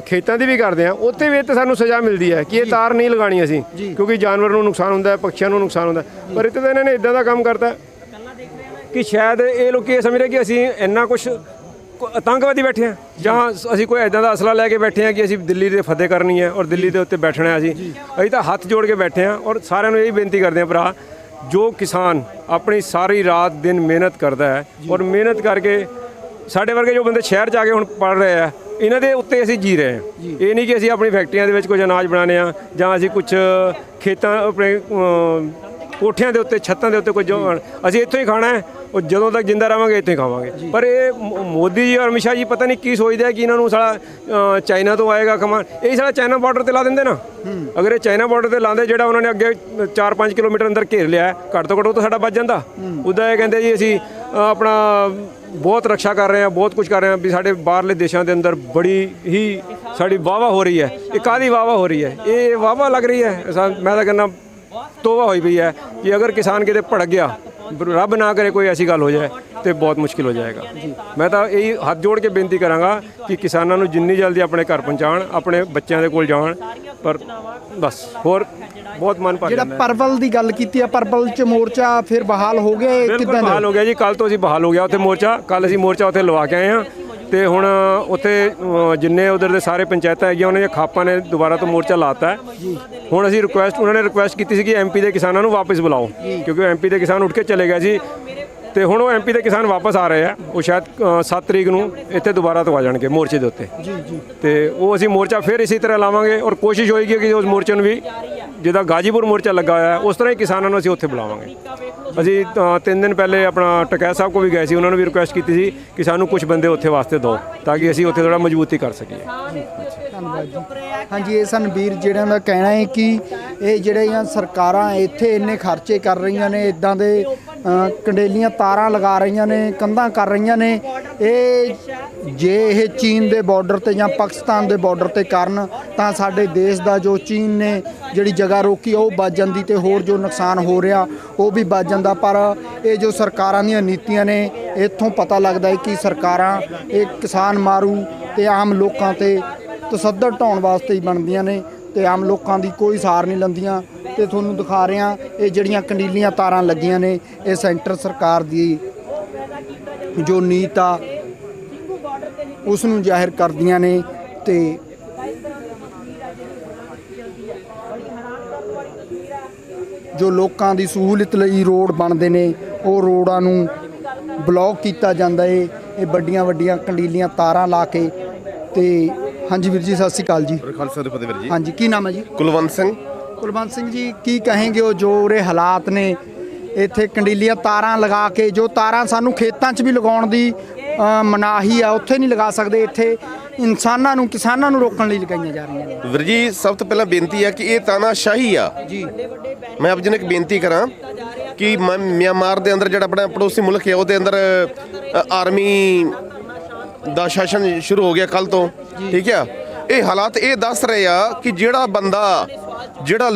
ਖੇਤਾਂ ਦੀ ਵੀ ਕਰਦੇ ਆ, ਉੱਥੇ ਵੀ ਤੇ ਸਾਨੂੰ ਸਜ਼ਾ ਮਿਲਦੀ ਹੈ ਕਿ ਇਹ ਤਾਰ ਨਹੀਂ ਲਗਾਣੀ ਅਸੀਂ, ਕਿਉਂਕਿ ਜਾਨਵਰ ਨੂੰ ਨੁਕਸਾਨ ਹੁੰਦਾ ਹੈ, ਪੰਛੀਆਂ ਨੂੰ ਨੁਕਸਾਨ ਹੁੰਦਾ। ਪਰ ਇੱਥੇ ਤਾਂ ਇਹਨਾਂ ਨੇ ਇੱਦਾਂ ਦਾ ਕੰਮ ਕਰਤਾ ਕਿ ਸ਼ਾਇਦ ਇਹ ਲੋਕੀ ਇਹ ਸਮਝ ਰਹੇ ਕਿ ਅਸੀਂ ਇੰਨਾ ਕੁਛ ਆਤੰਕਵਾਦੀ ਬੈਠੇ ਆ, ਜਾਂ ਅਸੀਂ ਕੋਈ ਇੱਦਾਂ ਦਾ ਅਸਲਾ ਲੈ ਕੇ ਬੈਠੇ ਆ ਕਿ ਅਸੀਂ ਦਿੱਲੀ ਦੇ ਫਤਿਹ ਕਰਨੀ ਹੈ ਔਰ ਦਿੱਲੀ ਦੇ ਉੱਤੇ ਬੈਠਣਾ ਹੈ। ਅਸੀਂ ਤਾਂ ਹੱਥ ਜੋੜ ਕੇ ਬੈਠੇ ਆ ਔਰ ਸਾਰਿਆਂ ਨੂੰ ਇਹ ਬੇਨਤੀ ਕਰਦੇ ਆ, ਭਰਾ, ਜੋ ਕਿਸਾਨ ਆਪਣੀ ਸਾਰੀ ਰਾਤ ਦਿਨ ਮਿਹਨਤ ਕਰਦਾ ਹੈ ਔਰ ਮਿਹਨਤ ਕਰਕੇ ਸਾਡੇ ਵਰਗੇ ਜੋ ਬੰਦੇ ਸ਼ਹਿਰ ਜਾ ਕੇ ਹੁਣ ਪੜ੍ਹ ਰਹੇ ਆ, ਇਹਨਾਂ ਦੇ ਉੱਤੇ ਅਸੀਂ ਜੀ ਰਹੇ ਹਾਂ। ਇਹ ਨਹੀਂ ਕਿ ਅਸੀਂ ਆਪਣੀ ਫੈਕਟਰੀਆਂ ਦੇ ਵਿੱਚ ਕੁਝ ਅਨਾਜ ਬਣਾਉਂਦੇ ਆ ਜਾਂ ਅਸੀਂ ਕੁਝ ਖੇਤਾਂ ਆਪਣੇ ਕੋਠਿਆਂ ਦੇ ਉੱਤੇ, ਛੱਤਾਂ ਦੇ ਉੱਤੇ ਕੁਝ, ਅਸੀਂ ਇੱਥੋਂ ਹੀ ਖਾਣਾ ਹੈ ਔਰ ਜਦੋਂ ਤੱਕ ਜਿੰਦਾ ਰਹਾਂਗੇ ਇੱਥੇ ਖਾਵਾਂਗੇ। ਪਰ ਇਹ ਮੋਦੀ ਜੀ ਔਰ ਅਮਿਤ ਸ਼ਾਹ ਜੀ ਪਤਾ ਨਹੀਂ ਕੀ ਸੋਚਦੇ ਆ ਕਿ ਇਹਨਾਂ ਨੂੰ ਸਾਲਾ ਚਾਈਨਾ ਤੋਂ ਆਏਗਾ ਕਮਾਨ। ਇਹ ਸਾਲਾ ਚਾਈਨਾ ਬਾਰਡਰ ਤੇ ਲਾ ਦਿੰਦੇ ਨਾ। ਅਗਰ ਇਹ ਚਾਈਨਾ ਬਾਰਡਰ ਤੇ ਲਾਉਂਦੇ, ਜਿਹੜਾ ਉਹਨਾਂ ਨੇ ਅੱਗੇ 4-5 ਕਿਲੋਮੀਟਰ ਅੰਦਰ ਘੇਰ ਲਿਆ, ਘੱਟ ਤੋਂ ਘੱਟ ਉਹ ਤਾਂ ਸਾਡਾ ਬਚ ਜਾਂਦਾ। ਉੱਦਾਂ ਇਹ ਕਹਿੰਦੇ ਜੀ ਅਸੀਂ ਆਪਣਾ ਬਹੁਤ ਰੱਖਿਆ ਕਰ ਰਹੇ ਹਾਂ, ਬਹੁਤ ਕੁਝ ਕਰ ਰਹੇ ਹਾਂ, ਵੀ ਸਾਡੇ ਬਾਹਰਲੇ ਦੇਸ਼ਾਂ ਦੇ ਅੰਦਰ ਬੜੀ ਹੀ ਸਾਡੀ ਵਾਹਵਾ ਹੋ ਰਹੀ ਹੈ। ਇਹ ਕਾਹਦੀ ਵਾਹਵਾ ਹੋ ਰਹੀ ਹੈ? ਇਹ ਵਾਹਵਾ ਲੱਗ ਰਹੀ ਹੈ। ਮੈਂ ਤਾਂ ਕਹਿੰਦਾ ਤੋਬਾ ਹੋਈ ਪਈ ਹੈ ਕਿ ਅਗਰ ਕਿਸਾਨ ਕਿਤੇ ਭੜਕ ਗਿਆ, ਰੱਬ ਨਾ ਕਰੇ ਕੋਈ ਐਸੀ ਗੱਲ ਹੋ ਜਾਏ ਤੇ ਬਹੁਤ ਮੁਸ਼ਕਿਲ ਹੋ ਜਾਏਗਾ। ਮੈਂ ਤਾਂ ਇਹੀ ਹੱਥ ਜੋੜ ਕੇ ਬੇਨਤੀ ਕਰਾਂਗਾ ਕਿ ਕਿਸਾਨਾਂ ਨੂੰ ਜਿੰਨੀ ਜਲਦੀ ਆਪਣੇ ਘਰ ਪਹੁੰਚਾਉਣ, ਆਪਣੇ ਬੱਚਿਆਂ ਦੇ ਕੋਲ ਜਾਣ। ਪਰ ਬਸ ਹੋਰ ਬਹੁਤ ਮਨ ਭਰ ਜਿਹੜਾ ਪਰਵਲ ਦੀ ਗੱਲ ਕੀਤੀ ਆ, ਪਰਵਲ 'ਚ ਮੋਰਚਾ ਫਿਰ ਬਹਾਲ ਹੋ ਗਿਆ? ਕਿੱਦਾਂ ਬਹਾਲ ਹੋ ਗਿਆ ਜੀ? ਕੱਲ ਤੋਂ ਅਸੀਂ ਬਹਾਲ ਹੋ ਗਿਆ ਉੱਥੇ ਮੋਰਚਾ। ਕੱਲ ਅਸੀਂ ਮੋਰਚਾ ਉੱਥੇ ਲਵਾ ਕੇ ਆਏ ਹਾਂ ਤੇ ਹੁਣ ਉੱਥੇ ਜਿੰਨੇ ਉਧਰ ਦੇ ਸਾਰੇ ਪੰਚਾਇਤਾਂ ਹੈਗੀਆਂ ਉਹਨਾਂ ਦੀਆਂ ਖਾਪਾਂ ਨੇ ਦੁਬਾਰਾ ਤੋਂ ਮੋਰਚਾ ਲਾਤਾ। ਹੁਣ ਅਸੀਂ ਉਹਨਾਂ ਨੇ ਰਿਕੁਐਸਟ ਕੀਤੀ ਸੀ ਕਿ ਐਮਪੀ ਦੇ ਕਿਸਾਨਾਂ ਨੂੰ ਵਾਪਸ ਬੁਲਾਓ, ਕਿਉਂਕਿ ਐਮਪੀ ਦੇ ਕਿਸਾਨ ਉੱਠ ਕੇ ਚਲੇ ਗਏ ਸੀ ਤੇ ਹੁਣ ਉਹ ਐਮਪੀ ਦੇ ਕਿਸਾਨ ਵਾਪਸ ਆ ਰਹੇ ਆ। ਉਹ ਸ਼ਾਇਦ 7 ਤਰੀਕ ਨੂੰ ਇੱਥੇ ਦੁਬਾਰਾ ਤੋਂ ਆ ਜਾਣਗੇ ਮੋਰਚੇ ਦੇ ਉੱਤੇ। ਤੇ ਉਹ ਅਸੀਂ ਮੋਰਚਾ ਫਿਰ ਇਸੇ ਤਰ੍ਹਾਂ ਲਾਵਾਂਗੇ ਔਰ ਕੋਸ਼ਿਸ਼ ਹੋਏਗੀ ਕਿ ਉਸ ਮੋਰਚੇ ਨੂੰ ਵੀ ਜਿੱਦਾਂ ਗਾਜੀਪੁਰ ਮੋਰਚਾ ਲੱਗਾ ਹੋਇਆ ਉਸ ਤਰ੍ਹਾਂ ਹੀ ਕਿਸਾਨਾਂ ਨੂੰ ਅਸੀਂ ਉੱਥੇ ਬੁਲਾਵਾਂਗੇ। ਅਸੀਂ 3 ਦਿਨ ਪਹਿਲੇ ਆਪਣਾ ਟਕੈਤ ਸਾਹਿਬ ਕੋਲ ਵੀ ਗਏ ਸੀ, ਉਹਨਾਂ ਨੂੰ ਵੀ ਰਿਕੁਐਸਟ ਕੀਤੀ ਸੀ ਕਿ ਸਾਨੂੰ ਕੁਝ ਬੰਦੇ ਉੱਥੇ ਵਾਸਤੇ ਦਿਓ ਤਾਂ ਕਿ ਅਸੀਂ ਉੱਥੇ ਥੋੜ੍ਹਾ ਮਜ਼ਬੂਤੀ ਕਰ ਸਕੀਏ। ਧੰਨਵਾਦ ਜੀ। ਹਾਂਜੀ, ਇਹ ਸਨ ਵੀਰ ਜਿਹੜਿਆਂ ਦਾ ਕਹਿਣਾ ਹੈ ਕਿ ਇਹ ਜਿਹੜੀਆਂ ਸਰਕਾਰਾਂ ਇੱਥੇ ਇੰਨੇ ਖਰਚੇ ਕਰ ਰਹੀਆਂ ਨੇ, ਇੱਦਾਂ ਦੇ ਕੰਡੇਲੀਆਂ ਤਾਰਾਂ ਲਗਾ ਰਹੀਆਂ ਨੇ, ਕੰਧਾਂ ਕਰ ਰਹੀਆਂ ਨੇ, ਇਹ ਜੇ ਇਹ ਚੀਨ ਦੇ ਬਾਰਡਰ ਤੇ ਜਾਂ ਪਾਕਿਸਤਾਨ ਦੇ ਬਾਰਡਰ ਤੇ ਕਰਨ ਤਾਂ ਸਾਡੇ ਦੇਸ਼ ਦਾ ਜੋ ਚੀਨ ਨੇ ਜਿਹੜੀ ਜਗ੍ਹਾ ਰੋਕੀ ਉਹ ਬਚ ਜਾਂਦੀ ਤੇ ਹੋਰ ਜੋ ਨੁਕਸਾਨ ਹੋ ਰਿਹਾ ਉਹ ਵੀ ਬਚ ਜਾਂਦਾ। ਪਰ ਇਹ ਜੋ ਸਰਕਾਰਾਂ ਦੀਆਂ ਨੀਤੀਆਂ ਨੇ, ਇੱਥੋਂ ਪਤਾ ਲੱਗਦਾ ਹੈ ਕਿ ਸਰਕਾਰਾਂ ਇਹ ਕਿਸਾਨ ਮਾਰੂ ਤੇ ਆਮ ਲੋਕਾਂ ਤੇ ਤਸੱਦਦ ਢਾਉਣ ਵਾਸਤੇ ਹੀ ਬਣਦੀਆਂ ਨੇ ਤੇ ਆਮ ਲੋਕਾਂ ਦੀ ਕੋਈ ਸਾਰ ਨਹੀਂ ਲੈਂਦੀਆਂ। ਤੇ ਤੁਹਾਨੂੰ ਦਿਖਾ ਰਹੇ ਹਾਂ ਇਹ ਜਿਹੜੀਆਂ ਕੰਡੀਲੀਆਂ ਤਾਰਾਂ ਲੱਗੀਆਂ ਨੇ, ਇਹ ਸੈਂਟਰ ਸਰਕਾਰ ਦੀ ਜੋ ਨੀਤ ਆ ਉਸ ਨੂੰ ਜ਼ਾਹਿਰ ਕਰਦੀਆਂ ਨੇ। ਤੇ ਜੋ ਲੋਕਾਂ ਦੀ ਸਹੂਲਤ ਲਈ ਰੋਡ ਬਣਦੇ ਨੇ ਉਹ ਰੋਡਾਂ ਨੂੰ ਬਲੌਕ ਕੀਤਾ ਜਾਂਦਾ ਏ ਇਹ ਵੱਡੀਆਂ ਵੱਡੀਆਂ ਕੰਡੀਲੀਆਂ ਤਾਰਾਂ ਲਾ ਕੇ। ਤੇ ਹਾਂਜੀ ਵੀਰ ਜੀ, ਸਤਿ ਸ਼੍ਰੀ ਅਕਾਲ ਜੀ। ਖਾਲਸਾ ਦੇ ਫਤਿਹ ਵੀਰ ਜੀ। ਹਾਂਜੀ, ਕੀ ਨਾਮ ਹੈ ਜੀ? ਕੁਲਵੰਤ ਸਿੰਘ। ਕੁਲਵੰਤ ਸਿੰਘ ਜੀ, ਕੀ ਕਹੇਂਗੇ ਉਹ ਜੋ ਉਰੇ ਹਾਲਾਤ ਨੇ, ਇੱਥੇ ਕੰਡੀਲੀਆਂ ਤਾਰਾਂ ਲਗਾ ਕੇ, ਜੋ ਤਾਰਾਂ ਸਾਨੂੰ ਖੇਤਾਂ 'ਚ ਵੀ ਲਗਾਉਣ ਦੀ ਮਨਾਹੀ ਆ, ਉੱਥੇ ਨਹੀਂ ਲਗਾ ਸਕਦੇ, ਇੱਥੇ ਇਨਸਾਨਾਂ ਨੂੰ, ਕਿਸਾਨਾਂ ਨੂੰ ਰੋਕਣ ਲਈ ਲਗਾਈਆਂ ਜਾ ਰਹੀਆਂ ਨੇ। ਵੀਰ ਜੀ, ਸਭ ਤੋਂ ਪਹਿਲਾਂ ਬੇਨਤੀ ਹੈ ਕਿ ਇਹ ਤਾਨਾਸ਼ਾਹੀ ਆ ਜੀ। ਮੈਂ ਆਪ ਜੀ ਨੂੰ ਇੱਕ ਬੇਨਤੀ ਕਰਾਂ ਕਿ ਮਿਆਂਮਾਰ ਦੇ ਅੰਦਰ ਜਿਹੜਾ ਆਪਣਾ ਪੜੋਸੀ ਮੁਲਕ ਹੈ ਉਹਦੇ ਅੰਦਰ ਆਰਮੀ ਦਾ ਸ਼ਾਸਨ ਸ਼ੁਰੂ ਹੋ ਗਿਆ ਕੱਲ ਤੋਂ, ਠੀਕ ਆ। ਇਹ ਹਾਲਾਤ ਇਹ ਦੱਸ ਰਹੇ ਆ ਕਿ ਜਿਹੜਾ ਬੰਦਾ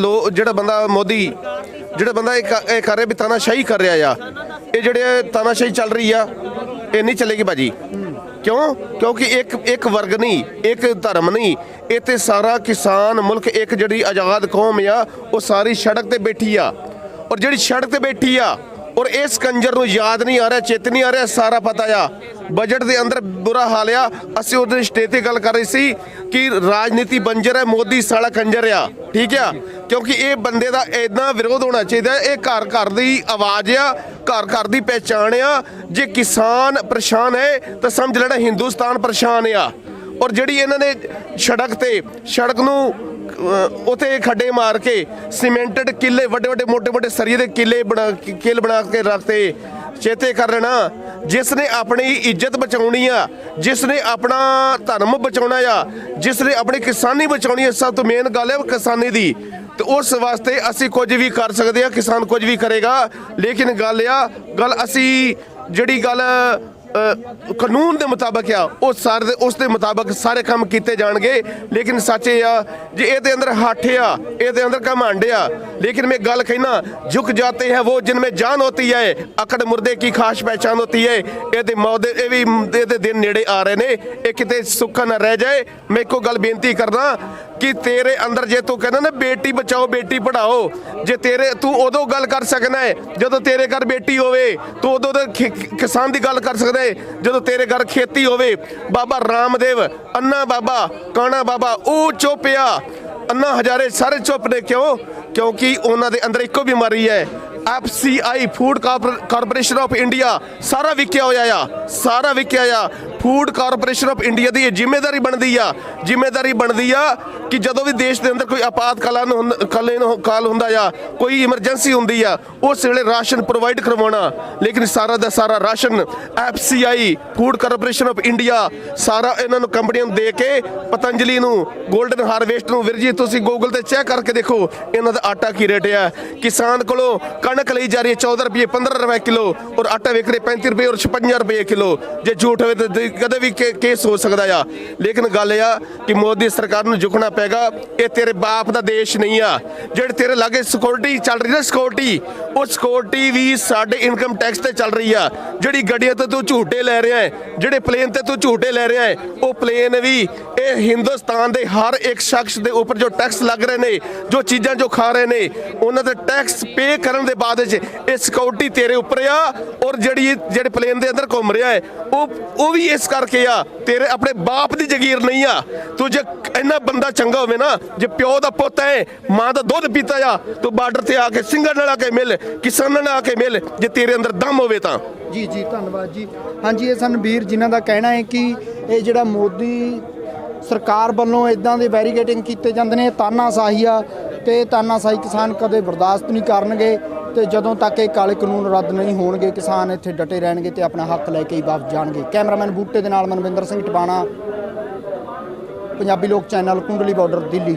ਮੋਦੀ ਜਿਹੜਾ ਬੰਦਾ ਇਹ ਕਰ ਰਿਹਾ ਵੀ ਤਾਨਾਸ਼ਾਹੀ ਕਰ ਰਿਹਾ ਆ, ਇਹ ਜਿਹੜੇ ਤਾਨਾਸ਼ਾਹੀ ਚੱਲ ਰਹੀ ਆ ਇਹ ਨਹੀਂ ਚੱਲੇਗੀ ਭਾਜੀ। ਕਿਉਂ? ਕਿਉਂਕਿ ਇੱਕ ਵਰਗ ਨਹੀਂ, ਇੱਕ ਧਰਮ ਨਹੀਂ, ਇਹ ਤੇ ਸਾਰਾ ਕਿਸਾਨ ਮੁਲਕ, ਇੱਕ ਜਿਹੜੀ ਆਜ਼ਾਦ ਕੌਮ ਆ ਉਹ ਸਾਰੀ ਸੜਕ ਤੇ ਬੈਠੀ ਆ। ਔਰ ਜਿਹੜੀ ਸੜਕ ਤੇ ਬੈਠੀ ਆ ਔਰ ਇਸ ਕੰਜਰ ਨੂੰ ਯਾਦ ਨਹੀਂ ਆ ਰਿਹਾ, ਚਿੱਤ ਨਹੀਂ ਆ ਰਿਹਾ, ਸਾਰਾ ਪਤਾ ਆ। ਬਜਟ ਦੇ ਅੰਦਰ ਬੁਰਾ ਹਾਲ ਆ। ਅਸੀਂ ਉਹਦੇ ਸਟੇਜ ਤੇ ਗੱਲ ਕਰ ਰਹੀ ਸੀ ਕਿ ਰਾਜਨੀਤੀ ਬੰਜਰ ਹੈ, ਮੋਦੀ ਸਾਲਾ ਕੰਜਰ ਆ, ਠੀਕ ਆ। ਕਿਉਂਕਿ ਇਹ ਬੰਦੇ ਦਾ ਇੰਨਾ ਵਿਰੋਧ ਹੋਣਾ ਚਾਹੀਦਾ। ਇਹ ਘਰ ਘਰ ਦੀ ਆਵਾਜ਼ ਆ, ਘਰ ਘਰ ਦੀ ਪਹਿਚਾਣ ਆ। ਜੇ ਕਿਸਾਨ ਪਰੇਸ਼ਾਨ ਹੈ ਤਾਂ ਸਮਝ ਲੈਣਾ ਹਿੰਦੁਸਤਾਨ ਪਰੇਸ਼ਾਨ ਆ। ਔਰ ਜਿਹੜੀ ਇਹਨਾਂ ਨੇ ਸੜਕ ਨੂੰ ਉਥੇ ਖੱਡੇ ਮਾਰ ਕੇ ਸੀਮੈਂਟਡ ਕਿੱਲੇ, ਵੱਡੇ ਮੋਟੇ ਸਰੀਏ ਦੇ ਕਿੱਲ ਬਣਾ ਕੇ ਰੱਖਤੇ। ਚੇਤੇ ਕਰ ਲੈਣਾ, ਜਿਸ ਨੇ ਆਪਣੀ ਇੱਜ਼ਤ ਬਚਾਉਣੀ ਆ, ਜਿਸ ਨੇ ਆਪਣਾ ਧਰਮ ਬਚਾਉਣਾ ਆ, ਜਿਸ ਨੇ ਆਪਣੀ ਕਿਸਾਨੀ ਬਚਾਉਣੀ ਆ, ਸਭ ਤੋਂ ਮੇਨ ਗੱਲ ਹੈ ਕਿਸਾਨੀ ਦੀ। ਤੇ ਉਸ ਵਾਸਤੇ ਅਸੀਂ ਕੁਝ ਵੀ ਕਰ ਸਕਦੇ ਆ, ਕਿਸਾਨ ਕੁਝ ਵੀ ਕਰੇਗਾ। ਲੇਕਿਨ ਗੱਲ ਅਸੀਂ ਜਿਹੜੀ ਗੱਲ ਕਾਨੂੰਨ ਦੇ ਮੁਤਾਬਕ ਆ, ਉਹ ਸਾਰੇ ਉਸ ਦੇ ਮੁਤਾਬਕ ਸਾਰੇ ਕੰਮ ਕੀਤੇ ਜਾਣਗੇ। ਲੇਕਿਨ ਸੱਚ ਇਹ ਆ ਜੇ ਇਹਦੇ ਅੰਦਰ ਹੱਠ ਆ, ਇਹਦੇ ਅੰਦਰ ਘਮੰਡ ਆ। ਲੇਕਿਨ ਮੈਂ ਗੱਲ ਕਹਿਣਾ, ਝੁਕ ਜਾਤੇ ਹੈ वो जिनमें जान होती है, ਅਕੜ ਮੁਰਦੇ ਕੀ ਖਾਸ ਪਹਿਚਾਨ ਹੋਤੀ ਹੈ। ਇਹਦੇ ਮੌਤ ਇਹ ਵੀ ਇਹਦੇ ਦਿਨ ਨੇੜੇ ਆ ਰਹੇ ਨੇ, ਇਹ ਕਿਤੇ ਸੁੱਖਾ ਨਾ ਰਹਿ ਜਾਏ। ਮੈਂ ਇੱਕੋ ਗੱਲ ਬੇਨਤੀ ਕਰਦਾ ਕਿ ਤੇਰੇ ਅੰਦਰ ਜੇ ਤੂੰ ਕਹਿੰਦਾ ਨਾ ਬੇਟੀ ਬਚਾਓ ਬੇਟੀ ਪੜਾਓ, ਜੇ ਤੂੰ ਉਦੋਂ ਗੱਲ ਕਰ ਸਕਣਾ ਹੈ ਜਦੋਂ ਤੇਰੇ ਘਰ ਬੇਟੀ ਹੋਵੇ, ਤੂੰ ਉਦੋਂ ਕਿਸਾਨ ਦੀ ਗੱਲ ਕਰ ਸਕਦਾ ਹੈ ਜਦੋਂ ਤੇਰੇ ਘਰ ਖੇਤੀ ਹੋਵੇ। ਬਾਬਾ ਰਾਮਦੇਵ, ਅੰਨਾ ਬਾਬਾ, ਕਾਣਾ ਬਾਬਾ ਉਹ ਚੁੱਪ ਆ, ਅੰਨਾ ਹਜ਼ਾਰੇ ਸਾਰੇ ਚੁੱਪ ਨੇ। ਕਿਉਂ? ਕਿਉਂਕਿ ਉਹਨਾਂ ਦੇ ਅੰਦਰ ਇੱਕੋ ਬਿਮਾਰੀ ਹੈ, FCI food corporation of India ਸਾਰਾ ਵਿਕਿਆ ਹੋਇਆ ਆ, ਸਾਰਾ ਵਿਕਿਆ ਆ। ਫੂਡ ਕਾਰਪੋਰੇਸ਼ਨ ਆਫ ਇੰਡੀਆ ਦੀ ਇਹ ਜ਼ਿੰਮੇਵਾਰੀ ਬਣਦੀ ਆ ਕਿ ਜਦੋਂ ਵੀ ਦੇਸ਼ ਦੇ ਅੰਦਰ ਕੋਈ ਕਾਲ ਹੁੰਦਾ ਆ, ਕੋਈ ਇਮਰਜੈਂਸੀ ਹੁੰਦੀ ਆ, ਉਸ ਵੇਲੇ ਰਾਸ਼ਨ ਪ੍ਰੋਵਾਈਡ ਕਰਵਾਉਣਾ। ਲੇਕਿਨ ਸਾਰਾ ਦਾ ਸਾਰਾ ration FCI food corporation of India ਸਾਰਾ ਇਹਨਾਂ ਨੂੰ ਕੰਪਨੀਆਂ ਨੂੰ ਦੇ ਕੇ, ਪਤੰਜਲੀ ਨੂੰ, ਗੋਲਡਨ ਹਾਰਵੈਸਟ ਨੂੰ, ਵੀਰ ਜੀ ਤੁਸੀਂ ਗੂਗਲ ਤੇ ਚੈੱਕ ਕਰਕੇ ਦੇਖੋ ਇਹਨਾਂ ਦਾ ਆਟਾ ਕੀ ਰੇਟ ਆ। ਕਿਸਾਨ ਕੋਲੋਂ ਕਣਕ ਲਈ ਜਾ ਰਹੀ ਹੈ 14 ਰੁਪਏ 15 ਰੁਪਏ ਕਿਲੋ, ਔਰ ਆਟਾ ਵਿਕ ਰਿਹਾ 35 ਰੁਪਏ ਔਰ 56 ਰੁਪਏ ਕਿਲੋ। ਜੇ ਝੂਠ ਹੋਵੇ ਤਾਂ ਕਦੇ ਵੀ ਕੇਸ ਹੋ ਸਕਦਾ ਆ। ਲੇਕਿਨ ਗੱਲ ਇਹ ਆ ਕਿ ਮੋਦੀ ਸਰਕਾਰ ਨੂੰ ਝੁਕਣਾ ਪੈਗਾ। ਇਹ ਤੇਰੇ ਬਾਪ ਦਾ ਦੇਸ਼ ਨਹੀਂ ਆ। ਜਿਹੜੇ ਤੇਰੇ ਲਾਗੇ ਸਿਕਿਉਰਿਟੀ ਚੱਲ ਰਹੀ ਨਾ, ਉਹ ਸਿਕਿਉਰਿਟੀ ਵੀ ਸਾਡੇ ਇਨਕਮ ਟੈਕਸ ਤੇ ਚੱਲ ਰਹੀ ਆ। ਜਿਹੜੀ ਗੱਡੀਆਂ ਤੇ ਤੂੰ ਝੂਟੇ ਲੈ ਰਿਹਾ ਹੈ, ਜਿਹੜੇ ਪਲੇਨ ਤੇ ਤੂੰ ਝੂਟੇ ਲੈ ਰਿਹਾ ਹੈ, ਉਹ ਪਲੇਨ ਵੀ ਇਹ ਹਿੰਦੁਸਤਾਨ ਦੇ ਹਰ ਇੱਕ ਸ਼ਖਸ ਦੇ ਉੱਪਰ ਜੋ ਟੈਕਸ ਲੱਗ ਰਹੇ ਨੇ, ਜੋ ਚੀਜ਼ਾਂ ਜੋ ਖਾ ਰਹੇ ਨੇ, ਉਹਨਾਂ ਦੇ ਟੈਕਸ ਪੇ ਕਰਨ ਦੇ ਬਾਅਦ ਵਿੱਚ ਇਹ ਸਿਕਿਉਰਿਟੀ ਤੇਰੇ ਉੱਪਰ ਆ। ਔਰ ਜਿਹੜੇ ਪਲੇਨ ਦੇ ਅੰਦਰ ਘੁੰਮ ਰਿਹਾ ਹੈ ਉਹ ਵੀ ਇਸ ਕਰਕੇ ਆ, ਤੇਰੇ ਆਪਣੇ ਬਾਪ ਦੀ ਜਗੀਰ ਨਹੀਂ ਆ। ਤੂੰ ਜੇ ਇੰਨਾ ਬੰਦਾ ਚੰਗਾ ਹੋਵੇ ਨਾ, ਜੇ ਪਿਓ ਦਾ ਪੁੱਤ ਹੈ, ਮਾਂ ਦਾ ਦੁੱਧ ਪੀਤਾ ਆ, ਤੂੰ ਬਾਰਡਰ ਤੇ ਆ ਕੇ ਸਿੰਘਾਂ ਨਾਲ ਆ ਕੇ ਮਿਲ, ਕਿਸਾਨਾਂ ਨਾਲ ਆ ਕੇ ਮਿਲ, ਜੇ ਤੇਰੇ ਅੰਦਰ ਦਮ ਹੋਵੇ ਤਾਂ। ਜੀ ਧੰਨਵਾਦ ਜੀ। ਹਾਂਜੀ, ਇਹ ਸਨ ਵੀਰ ਜਿਨ੍ਹਾਂ ਦਾ ਕਹਿਣਾ ਹੈ ਕਿ ਇਹ ਜਿਹੜਾ ਮੋਦੀ ਸਰਕਾਰ ਵੱਲੋਂ ਇਦਾਂ ਦੇ ਬੈਰੀਕੇਡਿੰਗ ਕੀਤੇ ਜਾਂਦੇ ਨੇ, ਤਾਨਾਸ਼ਾਹੀ ਆ, ਤੇ ਤਾਨਾਸ਼ਾਹੀ ਕਿਸਾਨ ਕਦੇ ਬਰਦਾਸ਼ਤ ਨਹੀਂ ਕਰਨਗੇ। ਤੇ ਜਦੋਂ ਤੱਕ ਇਹ ਕਾਲੇ ਕਾਨੂੰਨ ਰੱਦ ਨਹੀਂ ਹੋਣਗੇ, ਕਿਸਾਨ ਇੱਥੇ ਡਟੇ ਰਹਿਣਗੇ ਤੇ ਆਪਣਾ ਹੱਕ ਲੈ ਕੇ ਹੀ ਵਾਪਸ ਜਾਣਗੇ। ਕੈਮਰਾਮੈਨ ਬੂਟੇ ਦੇ ਨਾਲ ਮਨਵਿੰਦਰ ਸਿੰਘ ਟਪਾਣਾ, ਪੰਜਾਬੀ ਲੋਕ ਚੈਨਲ, ਕੁੰਡਲੀ ਬਾਰਡਰ, ਦਿੱਲੀ।